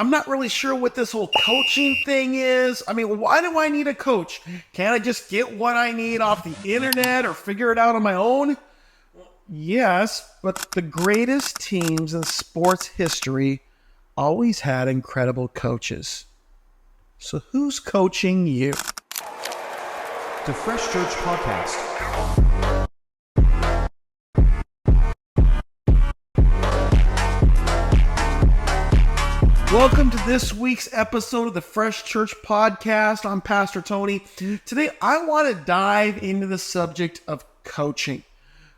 I'm not really sure what this whole coaching thing is. I mean, why do I need a coach? Can't I just get what I need off the internet or figure it out on my own? Yes, but the greatest teams in sports history always had incredible coaches. So who's coaching you? The Fresh Church Podcast. Welcome to this week's episode of the Fresh Church Podcast. I'm Pastor Tony. Today, I want to dive into the subject of coaching.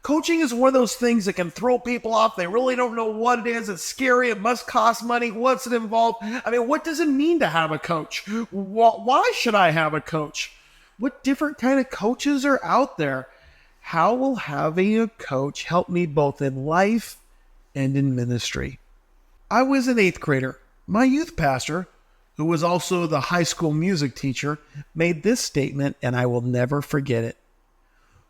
Coaching is one of those things that can throw people off. They really don't know what it is. It's scary. It must cost money. What's it involve? I mean, what does it mean to have a coach? Why should I have a coach? What different kind of coaches are out there? How will having a coach help me both in life and in ministry? I was an 8th grader. My youth pastor, who was also the high school music teacher, made this statement, and I will never forget it.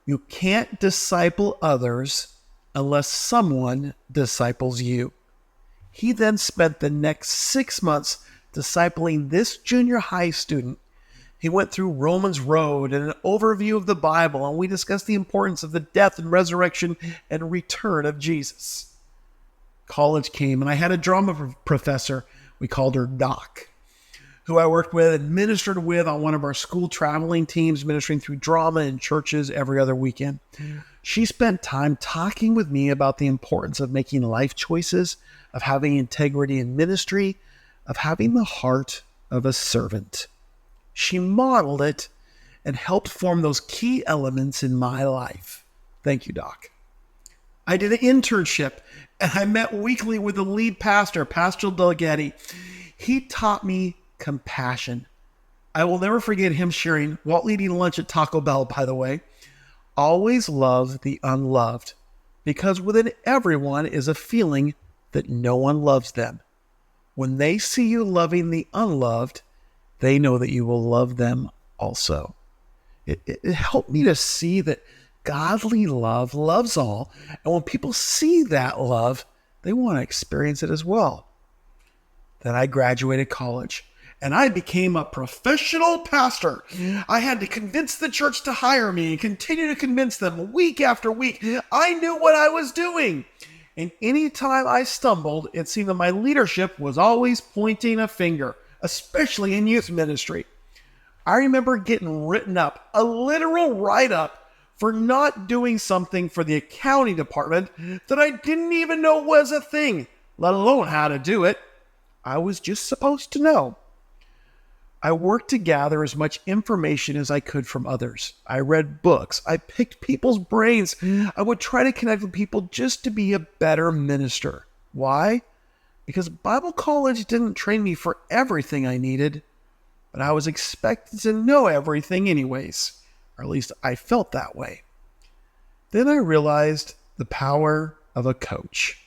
You can't disciple others unless someone disciples you. He then spent the next 6 months discipling this junior high student. He went through Romans Road and an overview of the Bible, and we discussed the importance of the death and resurrection and return of Jesus. College came, and I had a drama professor. We called her Doc, who I worked with and ministered with on one of our school traveling teams, ministering through drama in churches every other weekend. She spent time talking with me about the importance of making life choices, of having integrity in ministry, of having the heart of a servant. She modeled it and helped form those key elements in my life. Thank you, Doc. I did an internship, and I met weekly with the lead pastor, Pastor Delgetti. He taught me compassion. I will never forget him sharing, while eating lunch at Taco Bell, by the way, always love the unloved, because within everyone is a feeling that no one loves them. When they see you loving the unloved, they know that you will love them also. It helped me to see that godly love loves all. And when people see that love, they want to experience it as well. Then I graduated college and I became a professional pastor. I had to convince the church to hire me and continue to convince them week after week. I knew what I was doing. And anytime I stumbled, it seemed that my leadership was always pointing a finger, especially in youth ministry. I remember getting written up, a literal write-up, for not doing something for the accounting department that I didn't even know was a thing, let alone how to do it. I was just supposed to know. I worked to gather as much information as I could from others. I read books. I picked people's brains. I would try to connect with people just to be a better minister. Why? Because Bible college didn't train me for everything I needed, but I was expected to know everything anyways. Or at least I felt that way. Then I realized the power of a coach.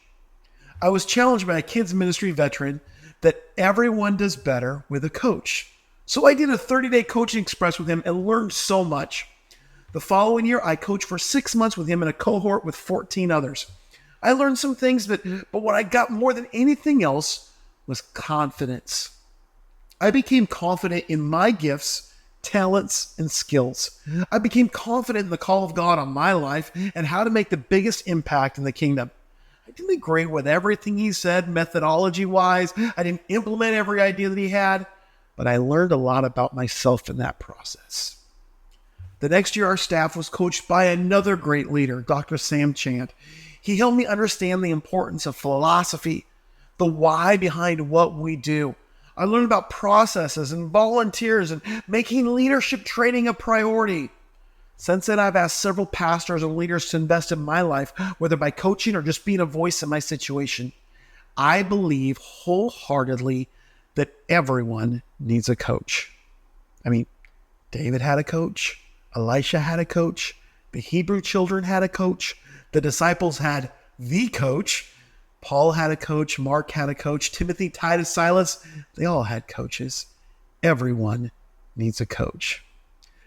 I was challenged by a kids ministry veteran that everyone does better with a coach. So I did a 30-day coaching express with him and learned so much. The following year, I coached for 6 months with him in a cohort with 14 others. I learned some things, but what I got more than anything else was confidence. I became confident in my gifts, talents, and skills. I became confident in the call of God on my life and how to make the biggest impact in the kingdom. I didn't agree with everything he said methodology-wise. I didn't implement every idea that he had, but I learned a lot about myself in that process. The next year, our staff was coached by another great leader, Dr. Sam Chand. He helped me understand the importance of philosophy, the why behind what we do. I learned about processes and volunteers and making leadership training a priority. Since then, I've asked several pastors and leaders to invest in my life, whether by coaching or just being a voice in my situation. I believe wholeheartedly that everyone needs a coach. I mean, David had a coach. Elisha had a coach. The Hebrew children had a coach. The disciples had the coach. Paul had a coach, Mark had a coach, Timothy, Titus, Silas, they all had coaches. Everyone needs a coach.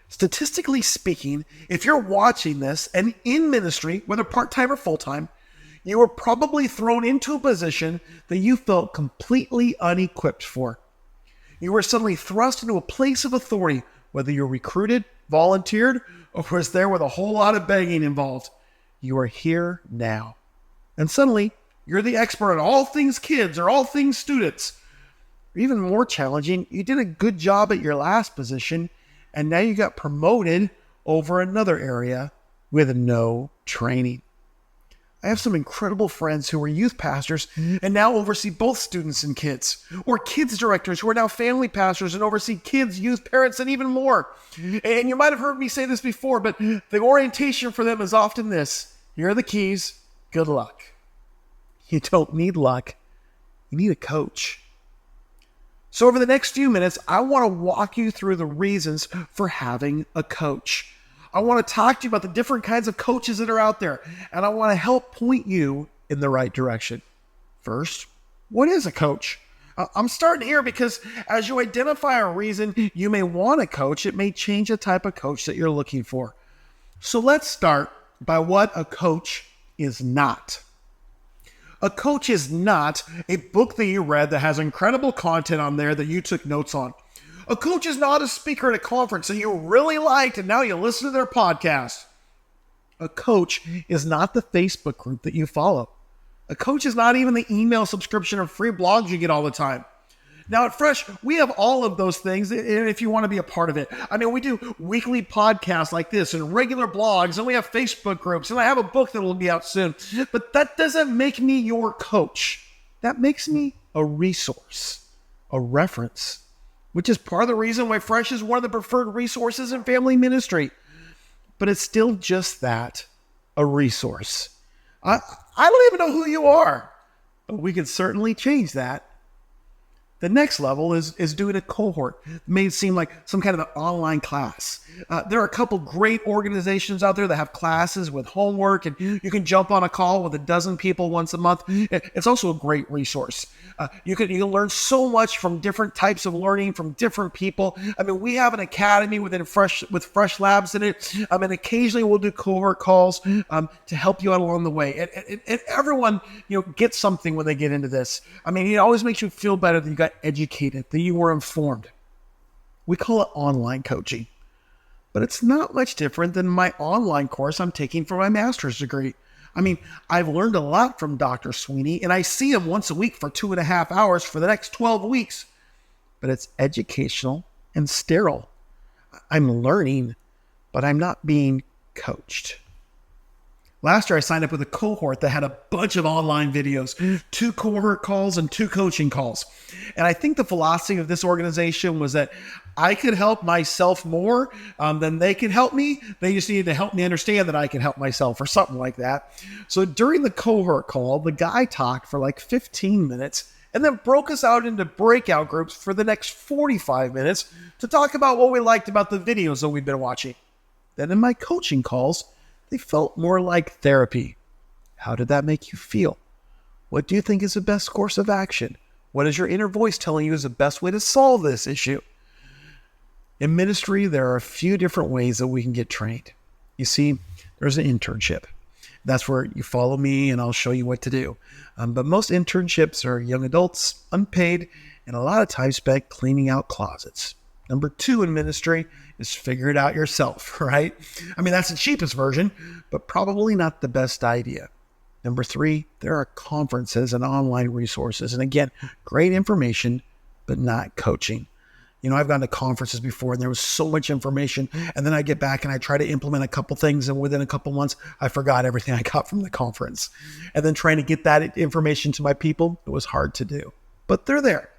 Statistically speaking, if you're watching this and in ministry, whether part-time or full-time, You were probably thrown into a position that you felt completely unequipped for. You were suddenly thrust into a place of authority, whether you were recruited, volunteered, or was there with a whole lot of begging involved. You are here now. And suddenly, you're the expert on all things kids or all things students. Or even more challenging, you did a good job at your last position, and now you got promoted over another area with no training. I have some incredible friends who are youth pastors and now oversee both students and kids, or kids directors who are now family pastors and oversee kids, youth, parents, and even more. And you might have heard me say this before, but the orientation for them is often this: here are the keys, good luck. You don't need luck, you need a coach. So over the next few minutes, I want to walk you through the reasons for having a coach. I want to talk to you about the different kinds of coaches that are out there, and I want to help point you in the right direction. First, what is a coach? I'm starting here because as you identify a reason you may want a coach, it may change the type of coach that you're looking for. So let's start by what a coach is not. A coach is not a book that you read that has incredible content on there that you took notes on. A coach is not a speaker at a conference that you really liked and now you listen to their podcast. A coach is not the Facebook group that you follow. A coach is not even the email subscription of free blogs you get all the time. Now at Fresh, we have all of those things if you want to be a part of it. I mean, we do weekly podcasts like this and regular blogs, and we have Facebook groups, and I have a book that will be out soon. But that doesn't make me your coach. That makes me a resource, a reference, which is part of the reason why Fresh is one of the preferred resources in family ministry. But it's still just that, a resource. I don't even know who you are, but we can certainly change that. The next level is doing a cohort. It may seem like some kind of an online class. There are a couple great organizations out there that have classes with homework, and you can jump on a call with a dozen people once a month. It's also a great resource. You can learn so much from different types of learning from different people. I mean, we have an academy with Fresh Labs in it. And occasionally we'll do cohort calls to help you out along the way. And everyone, gets something when they get into this. I mean, it always makes you feel better that you got educated, that you were informed. We call it online coaching, but it's not much different than my online course I'm taking for my master's degree. I mean, I've learned a lot from Dr. Sweeney, and I see him once a week for 2.5 hours for the next 12 weeks, but it's educational and sterile. I'm learning, but I'm not being coached. Last year, I signed up with a cohort that had a bunch of online videos, 2 cohort calls and 2 coaching calls. And I think the philosophy of this organization was that I could help myself more than they could help me. They just needed to help me understand that I can help myself or something like that. So during the cohort call, the guy talked for like 15 minutes and then broke us out into breakout groups for the next 45 minutes to talk about what we liked about the videos that we've been watching. Then in my coaching calls, they felt more like therapy. How did that make you feel? What do you think is the best course of action? What is your inner voice telling you is the best way to solve this issue? In ministry, there are a few different ways that we can get trained. You see, there's an internship. That's where you follow me and I'll show you what to do. But most internships are young adults, unpaid, and a lot of time spent cleaning out closets. Number 2 in ministry is figure it out yourself, right? I mean, that's the cheapest version, but probably not the best idea. Number 3, there are conferences and online resources. And again, great information, but not coaching. I've gone to conferences before and there was so much information. And then I get back and I try to implement a couple things. And within a couple months, I forgot everything I got from the conference. And then trying to get that information to my people, it was hard to do. But they're there.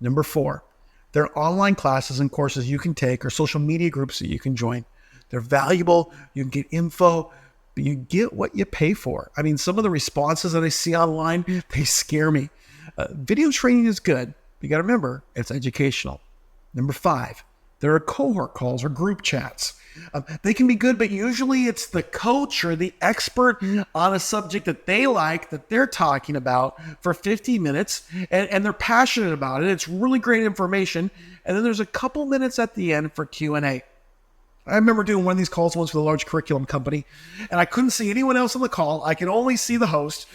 Number 4, there are online classes and courses you can take or social media groups that you can join. They're valuable. You can get info, but you get what you pay for. I mean, some of the responses that I see online, they scare me. Video training is good, but you got to remember, it's educational. Number 5, there are cohort calls or group chats. They can be good, but usually it's the coach or the expert on a subject that they like, that they're talking about for 50 minutes, and they're passionate about it. It's really great information. And then there's a couple minutes at the end for Q&A. I remember doing one of these calls once with a large curriculum company, and I couldn't see anyone else on the call. I could only see the host.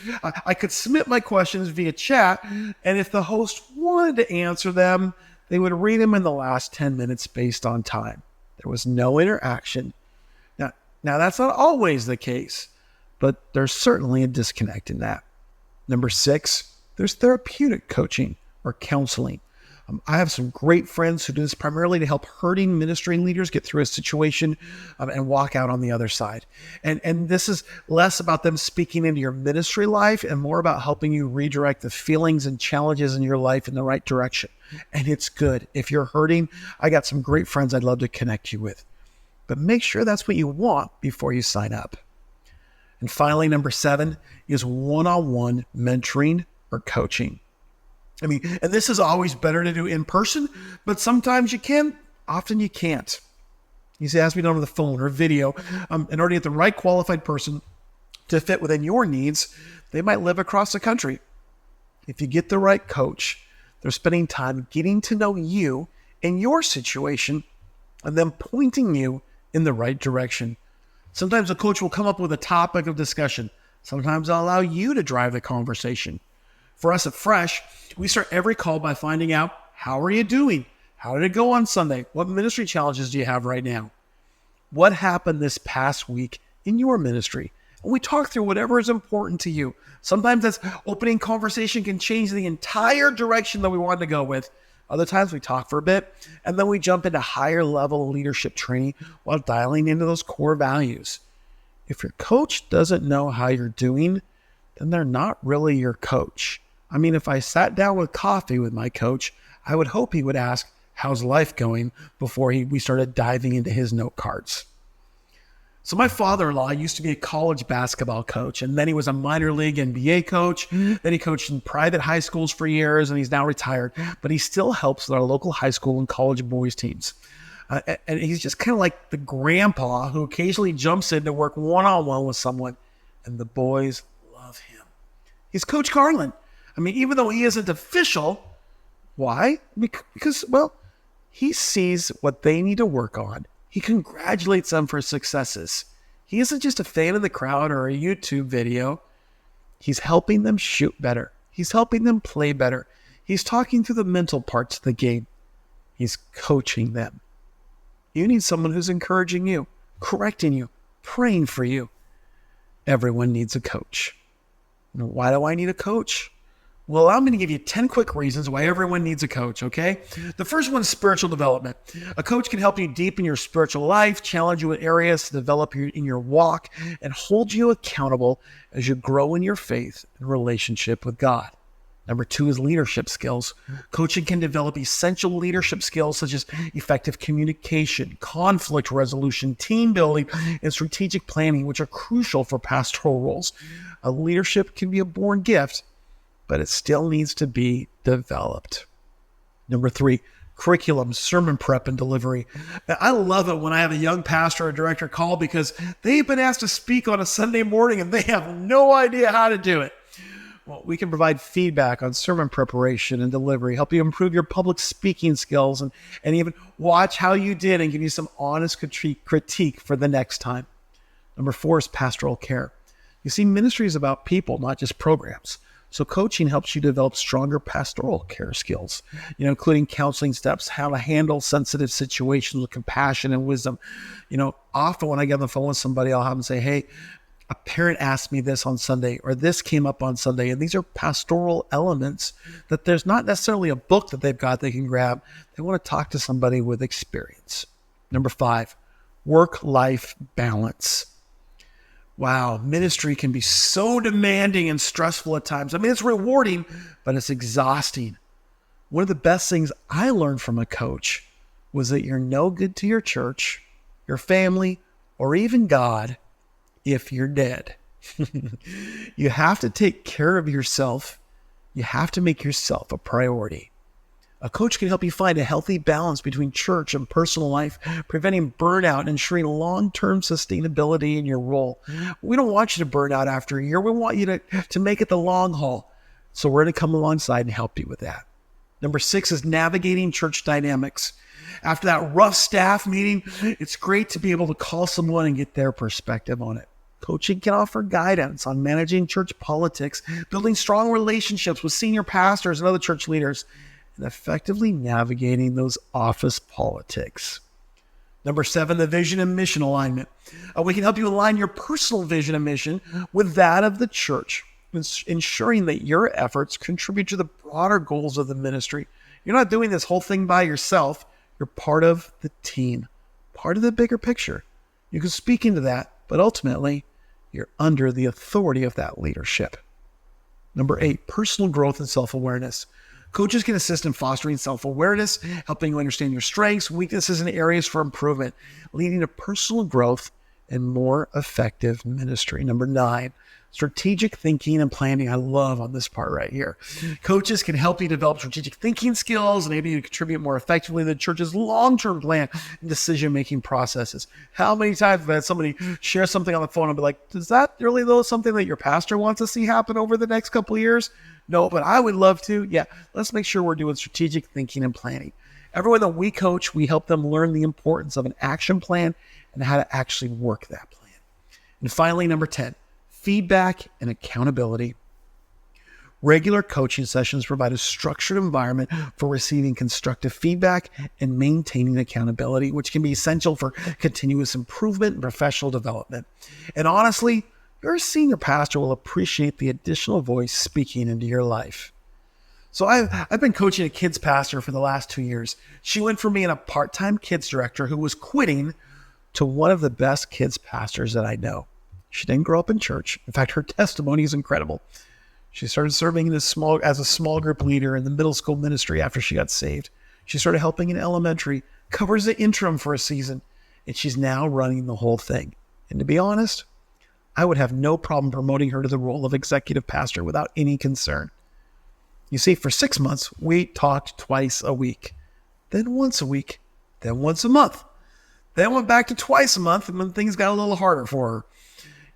I could submit my questions via chat, and if the host wanted to answer them, they would read them in the last 10 minutes based on time. There was no interaction. Now that's not always the case, but there's certainly a disconnect in that. Number 6, there's therapeutic coaching or counseling. I have some great friends who do this primarily to help hurting ministry leaders get through a situation and walk out on the other side. And this is less about them speaking into your ministry life and more about helping you redirect the feelings and challenges in your life in the right direction. And it's good. If you're hurting, I got some great friends I'd love to connect you with. But make sure that's what you want before you sign up. And finally, number 7 is one-on-one mentoring or coaching. I mean, and this is always better to do in person, but sometimes you can, often you can't. You see, it has to be done over the phone or video. In order to get the right qualified person to fit within your needs, they might live across the country. If you get the right coach, they're spending time getting to know you and your situation and then pointing you in the right direction. Sometimes a coach will come up with a topic of discussion. Sometimes they'll allow you to drive the conversation. For us at Fresh, we start every call by finding out, how are you doing? How did it go on Sunday? What ministry challenges do you have right now? What happened this past week in your ministry? And we talk through whatever is important to you. Sometimes this opening conversation can change the entire direction that we want to go with. Other times we talk for a bit, and then we jump into higher level leadership training while dialing into those core values. If your coach doesn't know how you're doing, then they're not really your coach. I mean, if I sat down with coffee with my coach, I would hope he would ask, how's life going, before we started diving into his note cards. So my father-in-law used to be a college basketball coach, and then he was a minor league NBA coach. Then he coached in private high schools for years, and he's now retired. But he still helps with our local high school and college boys teams. And he's just kind of like the grandpa who occasionally jumps in to work one-on-one with someone, and the boys love him. He's Coach Carlin. I mean, even though he isn't official, why? Because, well, he sees what they need to work on. He congratulates them for successes. He isn't just a fan of the crowd or a YouTube video. He's helping them shoot better. He's helping them play better. He's talking through the mental parts of the game. He's coaching them. You need someone who's encouraging you, correcting you, praying for you. Everyone needs a coach. Now, why do I need a coach? Well, I'm going to give you 10 quick reasons why everyone needs a coach, okay? The first one is spiritual development. A coach can help you deepen your spiritual life, challenge you in areas to develop in your walk, and hold you accountable as you grow in your faith and relationship with God. Number 2 is leadership skills. Coaching can develop essential leadership skills such as effective communication, conflict resolution, team building, and strategic planning, which are crucial for pastoral roles. Leadership can be a born gift, but it still needs to be developed. Number 3, curriculum, sermon prep, and delivery. Now, I love it when I have a young pastor or director call because they've been asked to speak on a Sunday morning and they have no idea how to do it. Well, we can provide feedback on sermon preparation and delivery, help you improve your public speaking skills, and even watch how you did and give you some honest critique for the next time. Number 4 is pastoral care. You see, ministry is about people, not just programs. So coaching helps you develop stronger pastoral care skills, including counseling steps, how to handle sensitive situations with compassion and wisdom. Often when I get on the phone with somebody, I'll have them say, hey, a parent asked me this on Sunday, or this came up on Sunday. And these are pastoral elements that there's not necessarily a book that they've got they can grab. They want to talk to somebody with experience. Number 5, work-life balance. Wow, ministry can be so demanding and stressful at times. I mean, it's rewarding, but it's exhausting. One of the best things I learned from a coach was that you're no good to your church, your family, or even God if you're dead. You have to take care of yourself. You have to make yourself a priority. A coach can help you find a healthy balance between church and personal life, preventing burnout and ensuring long-term sustainability in your role. We don't want you to burn out after a year. We want you to make it the long haul. So we're going to come alongside and help you with that. Number 6 is navigating church dynamics. After that rough staff meeting, it's great to be able to call someone and get their perspective on it. Coaching can offer guidance on managing church politics, building strong relationships with senior pastors and other church leaders, and effectively navigating those office politics. Number 7, the vision and mission alignment. We can help you align your personal vision and mission with that of the church, ensuring that your efforts contribute to the broader goals of the ministry. You're not doing this whole thing by yourself. You're part of the team, part of the bigger picture. You can speak into that, but ultimately, you're under the authority of that leadership. Number 8, personal growth and self-awareness. Coaches can assist in fostering self-awareness, helping you understand your strengths, weaknesses, and areas for improvement, leading to personal growth and more effective ministry. Number 9, strategic thinking and planning. I love on this part right here. Coaches can help you develop strategic thinking skills and enable you to contribute more effectively to the church's long-term plan and decision-making processes. How many times have I had somebody share something on the phone and be like, is that really though something that your pastor wants to see happen over the next couple of years? No, but I would love to. Yeah, let's make sure we're doing strategic thinking and planning. Everyone that we coach, we help them learn the importance of an action plan and how to actually work that plan. And finally, number 10, feedback and accountability. Regular coaching sessions provide a structured environment for receiving constructive feedback and maintaining accountability, which can be essential for continuous improvement and professional development. And honestly, your senior pastor will appreciate the additional voice speaking into your life. So I've been coaching a kids pastor for the last 2 years. She went from being a part-time kids director who was quitting to one of the best kids pastors that I know. She didn't grow up in church. In fact, her testimony is incredible. She started serving as a small group leader in the middle school ministry after she got saved. She started helping in elementary, covers the interim for a season, and she's now running the whole thing. And to be honest, I would have no problem promoting her to the role of executive pastor without any concern. You see, for 6 months, we talked twice a week, then once a week, then once a month, then went back to twice a month when things got a little harder for her.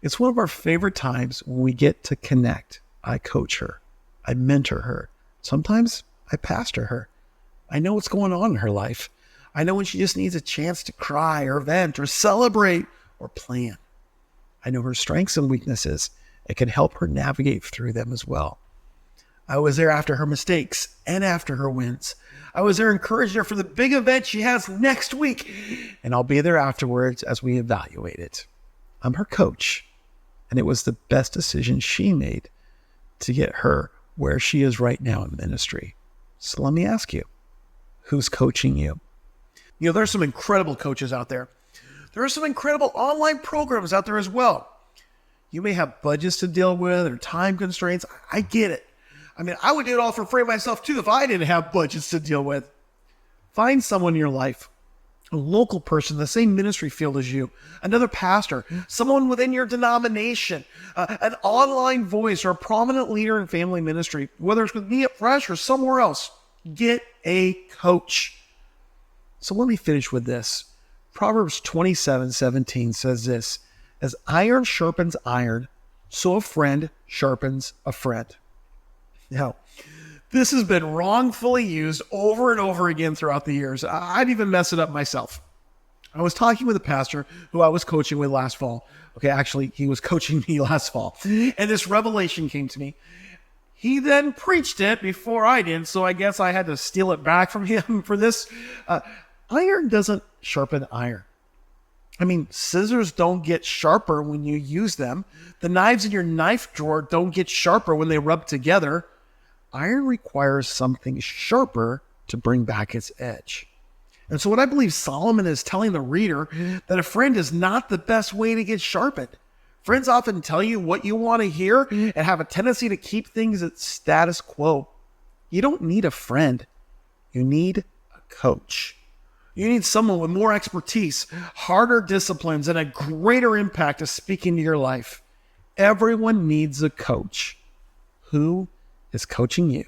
It's one of our favorite times when we get to connect. I coach her. I mentor her. Sometimes I pastor her. I know what's going on in her life. I know when she just needs a chance to cry or vent or celebrate or plan. I know her strengths and weaknesses. It can help her navigate through them as well. I was there after her mistakes and after her wins. I was there encouraging her for the big event she has next week. And I'll be there afterwards as we evaluate it. I'm her coach. And it was the best decision she made to get her where she is right now in ministry. So let me ask you, who's coaching you? You know, there's some incredible coaches out there. There are some incredible online programs out there as well. You may have budgets to deal with or time constraints. I get it. I mean, I would do it all for free myself too if I didn't have budgets to deal with. Find someone in your life, a local person in the same ministry field as you, another pastor, someone within your denomination, an online voice or a prominent leader in family ministry, whether it's with me at Fresh or somewhere else. Get a coach. So let me finish with this. Proverbs 27:17 says this, as iron sharpens iron, so a friend sharpens a friend. Now, this has been wrongfully used over and over again throughout the years. I'd even mess it up myself. I was talking with a pastor who I was coaching with last fall. Okay, actually, he was coaching me last fall. And this revelation came to me. He then preached it before I did, so I guess I had to steal it back from him for this. Iron doesn't sharpen iron. I mean, scissors don't get sharper when you use them. The knives in your knife drawer don't get sharper when they rub together. Iron requires something sharper to bring back its edge. And so what I believe Solomon is telling the reader, that a friend is not the best way to get sharpened. Friends often tell you what you want to hear and have a tendency to keep things at status quo. You don't need a friend. You need a coach. You need someone with more expertise, harder disciplines, and a greater impact to speak into your life. Everyone needs a coach. Who is coaching you?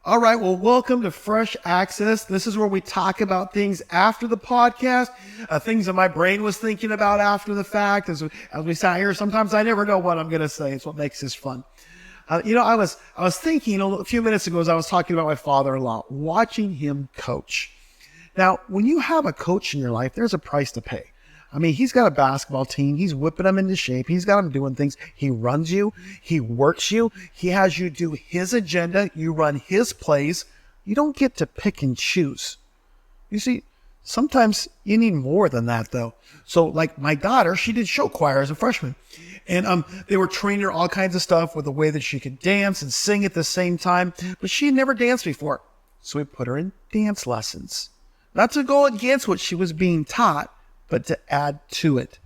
All right, well, welcome to Fresh Access. This is where we talk about things after the podcast, things that my brain was thinking about after the fact. As we sat here, sometimes I never know what I'm going to say. It's what makes this fun. I was thinking a few minutes ago as I was talking about my father-in-law, watching him coach. Now, when you have a coach in your life, there's a price to pay. I mean, he's got a basketball team. He's whipping them into shape. He's got them doing things. He runs you. He works you. He has you do his agenda. You run his plays. You don't get to pick and choose. You see, sometimes you need more than that, though. So, like my daughter, she did show choir as a freshman. And they were training her all kinds of stuff with the way that she could dance and sing at the same time. But she had never danced before. So we put her in dance lessons. Not to go against what she was being taught, but to add to it,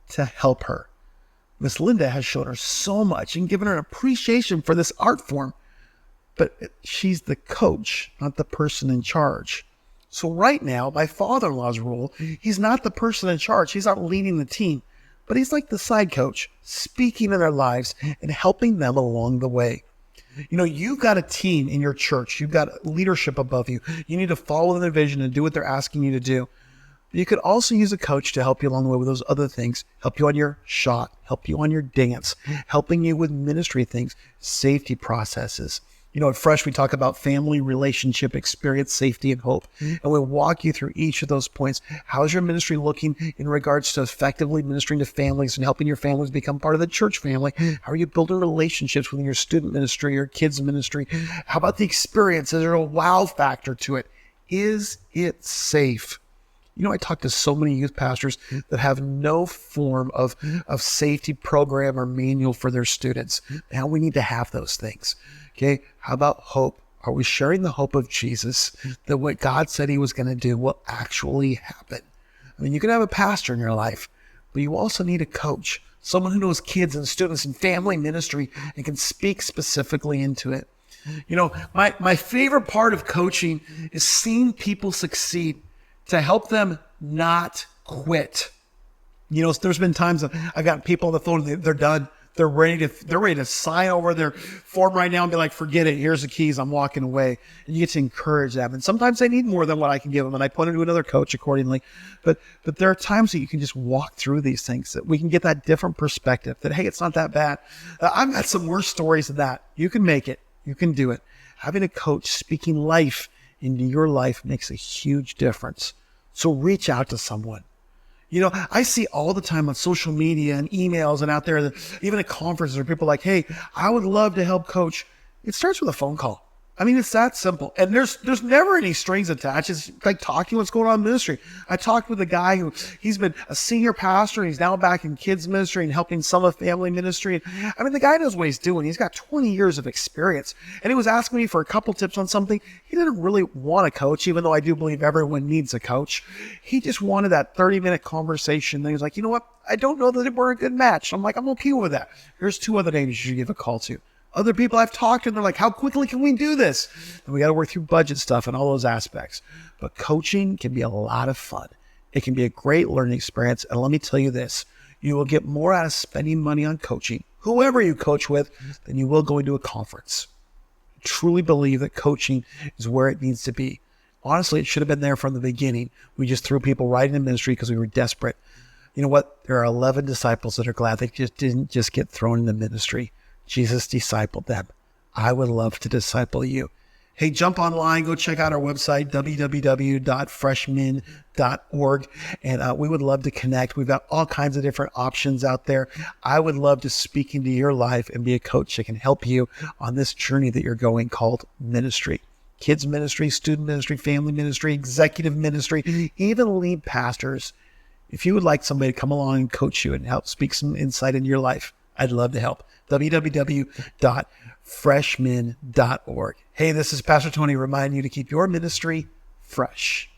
to help her. Miss Linda has shown her so much and given her an appreciation for this art form. But she's the coach, not the person in charge. So right now, my father-in-law's role, he's not the person in charge. He's not leading the team, but he's like the side coach, speaking in their lives and helping them along the way. You know, you've got a team in your church. You've got leadership above you. You need to follow the vision and do what they're asking you to do. You could also use a coach to help you along the way with those other things, help you on your shot, help you on your dance, helping you with ministry things, safety processes. You know, at Fresh, we talk about family, relationship, experience, safety, and hope. And we walk you through each of those points. How's your ministry looking in regards to effectively ministering to families and helping your families become part of the church family? How are you building relationships within your student ministry or kids ministry? How about the experience? Is there a wow factor to it? Is it safe? You know, I talk to so many youth pastors that have no form of safety program or manual for their students. Now we need to have those things. Okay, how about hope? Are we sharing the hope of Jesus, that what God said he was going to do will actually happen? I mean, you can have a pastor in your life, but you also need a coach, someone who knows kids and students and family ministry and can speak specifically into it. You know, my favorite part of coaching is seeing people succeed, to help them not quit. You know, there's been times that I've got people on the phone, they're done. They're ready to sign over their form right now and be like, forget it. Here's the keys. I'm walking away. And you get to encourage them. And sometimes they need more than what I can give them. And I point them to another coach accordingly. But there are times that you can just walk through these things, that we can get that different perspective that, hey, it's not that bad. I've got some worse stories than that. You can make it. You can do it. Having a coach speaking life into your life makes a huge difference. So reach out to someone. You know, I see all the time on social media and emails and out there, even at conferences, where people are like, hey, I would love to help coach. It starts with a phone call. I mean, it's that simple. And there's never any strings attached. It's like talking what's going on in ministry. I talked with a guy he's been a senior pastor, and he's now back in kids ministry and helping some of family ministry. And I mean, the guy knows what he's doing. He's got 20 years of experience. And he was asking me for a couple tips on something. He didn't really want a coach, even though I do believe everyone needs a coach. He just wanted that 30-minute conversation. And he was like, you know what? I don't know that we're a good match. I'm like, I'm okay with that. Here's 2 other names you should give a call to. Other people I've talked to, they're like, how quickly can we do this? And we got to work through budget stuff and all those aspects. But coaching can be a lot of fun. It can be a great learning experience. And let me tell you this, you will get more out of spending money on coaching, whoever you coach with, than you will going to a conference. I truly believe that coaching is where it needs to be. Honestly, it should have been there from the beginning. We just threw people right into ministry because we were desperate. You know what? There are 11 disciples that are glad they didn't just get thrown into ministry. Jesus discipled them. I would love to disciple you. Hey, jump online, go check out our website, www.freshmin.org. And we would love to connect. We've got all kinds of different options out there. I would love to speak into your life and be a coach that can help you on this journey that you're going called ministry. Kids ministry, student ministry, family ministry, executive ministry, even lead pastors. If you would like somebody to come along and coach you and help speak some insight into your life, I'd love to help. www.freshmin.org. Hey, this is Pastor Tony reminding you to keep your ministry fresh.